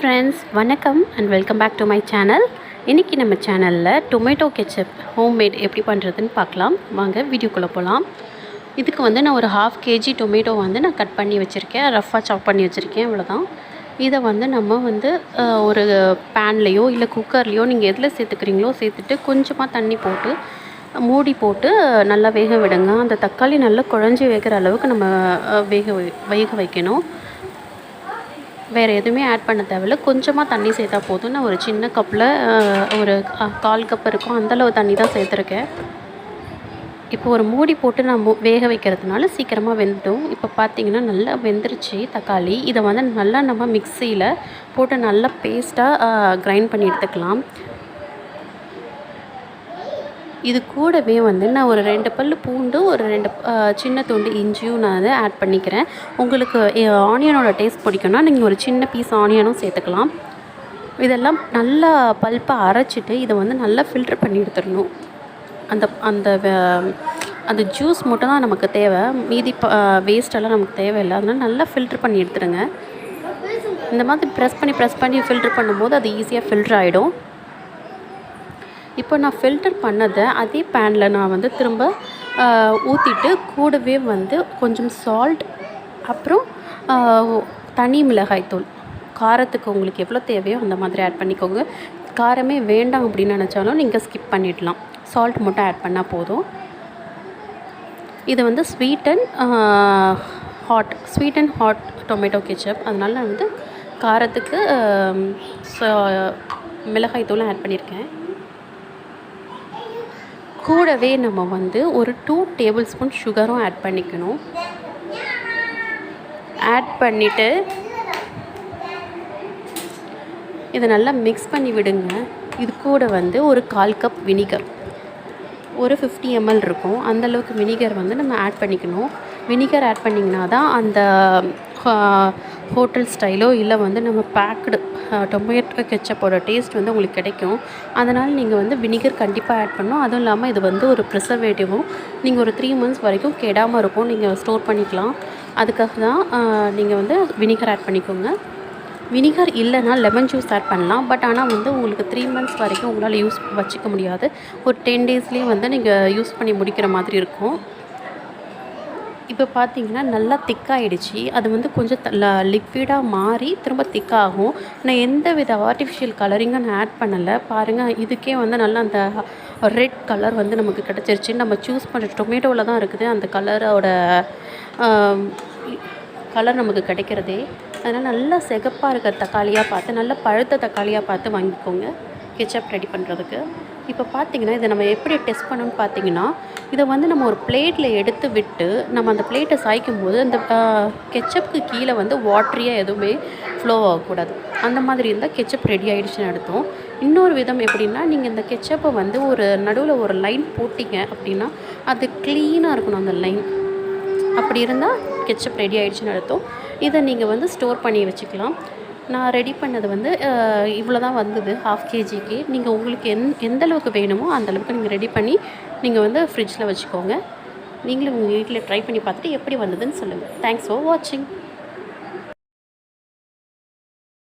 Friends, வணக்கம் and welcome back to my channel. இன்றைக்கி நம்ம சேனலில் டொமேட்டோ கெச்சப் ஹோம்மேட் எப்படி பண்ணுறதுன்னு பார்க்கலாம். வாங்க வீடியோக்குள்ளே போகலாம். இதுக்கு வந்து நான் ஒரு 1/2 kg டொமேட்டோ வந்து நான் கட் பண்ணி வச்சுருக்கேன், ரஃப்பாக சாப் பண்ணி வச்சுருக்கேன். இவ்வளோதான். இதை வந்து நம்ம வந்து ஒரு பேன்லேயோ இல்லை குக்கர்லேயோ நீங்கள் எதில் சேர்த்துக்கிறீங்களோ சேர்த்துட்டு கொஞ்சமாக தண்ணி போட்டு மூடி போட்டு நல்லா வேக விடுங்க. அந்த தக்காளி நல்லா குழஞ்சி வேகிற அளவுக்கு நம்ம வேக வைக்கணும். வேறு எதுவுமே ஆட் பண்ண தேவையில்ல. கொஞ்சமாக தண்ணி சேர்த்தா போதும். நான் ஒரு சின்ன கப்பில் ஒரு 1/4 கப் இருக்கும், அந்தளவு தண்ணி தான் சேர்த்துருக்கேன். இப்போ ஒரு மூடி போட்டு நான் வேக வைக்கிறதுனால சீக்கிரமாக வெந்துடும். இப்போ பார்த்திங்கன்னா நல்லா வெந்துருச்சு தக்காளி. இதை வந்து நல்லா நம்ம மிக்சியில் போட்டு நல்லா பேஸ்ட்டாக கிரைண்ட் பண்ணி எடுத்துக்கலாம். இது கூடவே வந்து நான் ஒரு 2 பல் பூண்டு, ஒரு 2 சின்ன துண்டு இஞ்சியும் நான் அதை ஆட் பண்ணிக்கிறேன். உங்களுக்கு ஆனியனோட டேஸ்ட் பிடிக்கும்னா நீங்கள் ஒரு சின்ன பீஸ் ஆனியனும் சேர்த்துக்கலாம். இதெல்லாம் நல்லா பல்ப்பாக அரைச்சிட்டு இதை வந்து நல்லா ஃபில்டர் பண்ணி எடுத்துடணும். அந்த அந்த அந்த ஜூஸ் மட்டும் தான் நமக்கு தேவை, மீதி வேஸ்ட்டெல்லாம் நமக்கு தேவையில்லை. அதனால் நல்லா ஃபில்டர் பண்ணி எடுத்துடுங்க. இந்த மாதிரி ப்ரெஸ் பண்ணி ஃபில்டர் பண்ணும்போது அது ஈஸியாக ஃபில்டர் ஆகிடும். இப்போ நான் ஃபில்டர் பண்ணதை அதே பேனில் நான் வந்து திரும்ப ஊற்றிட்டு கூடவே வந்து கொஞ்சம் சால்ட், அப்புறம் தனி மிளகாய்த்தூள், காரத்துக்கு உங்களுக்கு எவ்வளோ தேவையோ அந்த மாதிரி ஆட் பண்ணிக்கோங்க. காரமே வேண்டாம் அப்படின்னு நினச்சாலும் நீங்கள் ஸ்கிப் பண்ணிடலாம். சால்ட் மட்டும் ஆட் பண்ணால் போதும். இது வந்து sweet and hot tomato ketchup. அதனால் நான் வந்து காரத்துக்கு மிளகாய்த்தூளும் ஆட் பண்ணியிருக்கேன். கூடவே நம்ம வந்து ஒரு 2 டேபிள் ஸ்பூன் சுகரும் ஆட் பண்ணிக்கணும். ஆட் பண்ணிவிட்டு இதை நல்லா மிக்ஸ் பண்ணி விடுங்க. இது கூட வந்து ஒரு 1/4 கப் வினிகர், ஒரு 50 ml இருக்கும், அந்தளவுக்கு வினிகர் வந்து நம்ம ஆட் பண்ணிக்கணும். வினிகர் ஆட் பண்ணிங்கன்னா தான் அந்த ஹோட்டல் ஸ்டைலோ இல்லை வந்து நம்ம பேக்டு டொமேட்டோ கெச்சப்போட டேஸ்ட் வந்து உங்களுக்கு கிடைக்கும். அதனால் நீங்கள் வந்து வினிகர் கண்டிப்பாக ஆட் பண்ணணும். அதுவும் இல்லாமல் இது வந்து ஒரு ப்ரிசர்வேட்டிவும், நீங்கள் ஒரு 3 months வரைக்கும் கெடாமல் இருக்கும், நீங்கள் ஸ்டோர் பண்ணிக்கலாம். அதுக்காக தான் நீங்கள் வந்து வினிகர் ஆட் பண்ணிக்கோங்க. வினிகர் இல்லைனா லெமன் ஜூஸ் ஆட் பண்ணலாம். பட் ஆனால் வந்து உங்களுக்கு 3 months வரைக்கும் உங்களால் வச்சுக்க முடியாது. ஒரு 10 daysலேயே வந்து நீங்கள் யூஸ் பண்ணி முடிக்கிற மாதிரி இருக்கும். இப்போ பார்த்திங்கன்னா நல்லா திக்காகிடுச்சு. அது வந்து கொஞ்சம் லிக்விடாக மாறி திரும்ப திக்காகும். நான் எந்த வித ஆர்டிஃபிஷியல் கலரிங்கும் நான் ஆட் பண்ணலை. பாருங்கள், இதுக்கே வந்து நல்லா அந்த ரெட் கலர் வந்து நமக்கு கிடச்சிருச்சு. நம்ம சூஸ் பண்ணுற டொமேட்டோவில் தான் இருக்குது அந்த கலர் நமக்கு கிடைக்கிறதே. அதனால் நல்லா சிகப்பாக இருக்கிற தக்காளியாக பார்த்து, நல்லா பழுத்த தக்காளியாக பார்த்து வாங்கிக்கோங்க கெச்சப் ரெடி பண்ணுறதுக்கு. இப்போ பார்த்திங்கன்னா இதை நம்ம எப்படி டெஸ்ட் பண்ணணும்னு பார்த்திங்கன்னா, இதை வந்து நம்ம ஒரு பிளேட்டில் எடுத்து விட்டு நம்ம அந்த பிளேட்டை சாய்க்கும் போது அந்த கெச்சப்புக்கு கீழே வந்து வாட்டரியாக எதுவுமே ஃப்ளோ ஆகக்கூடாது. அந்த மாதிரி இருந்தால் கெச்சப் ரெடி ஆகிடுச்சுன்னு அர்த்தம். இன்னொரு விதம் எப்படின்னா, நீங்கள் இந்த கெச்சப்பை வந்து ஒரு நடுவில் ஒரு லைன் போட்டிங்க அப்படின்னா அது க்ளீனாக இருக்கணும் அந்த லைன். அப்படி இருந்தால் கெச்சப் ரெடி ஆகிடுச்சுன்னு அர்த்தம். இதை நீங்கள் வந்து ஸ்டோர் பண்ணி வச்சுக்கலாம். நான் ரெடி பண்ணது வந்து இவ்வளோ தான் வந்தது 1/2 kgக்கு. நீங்கள் உங்களுக்கு எந்த அளவுக்கு வேணுமோ அந்தளவுக்கு நீங்கள் ரெடி பண்ணி நீங்கள் வந்து ஃப்ரிட்ஜில் வச்சுக்கோங்க. நீங்களும் உங்கள் வீட்டில் ட்ரை பண்ணி பார்த்துட்டு எப்படி வந்ததுன்னு சொல்லுங்கள். தேங்க்ஸ் ஃபார் வாட்சிங்.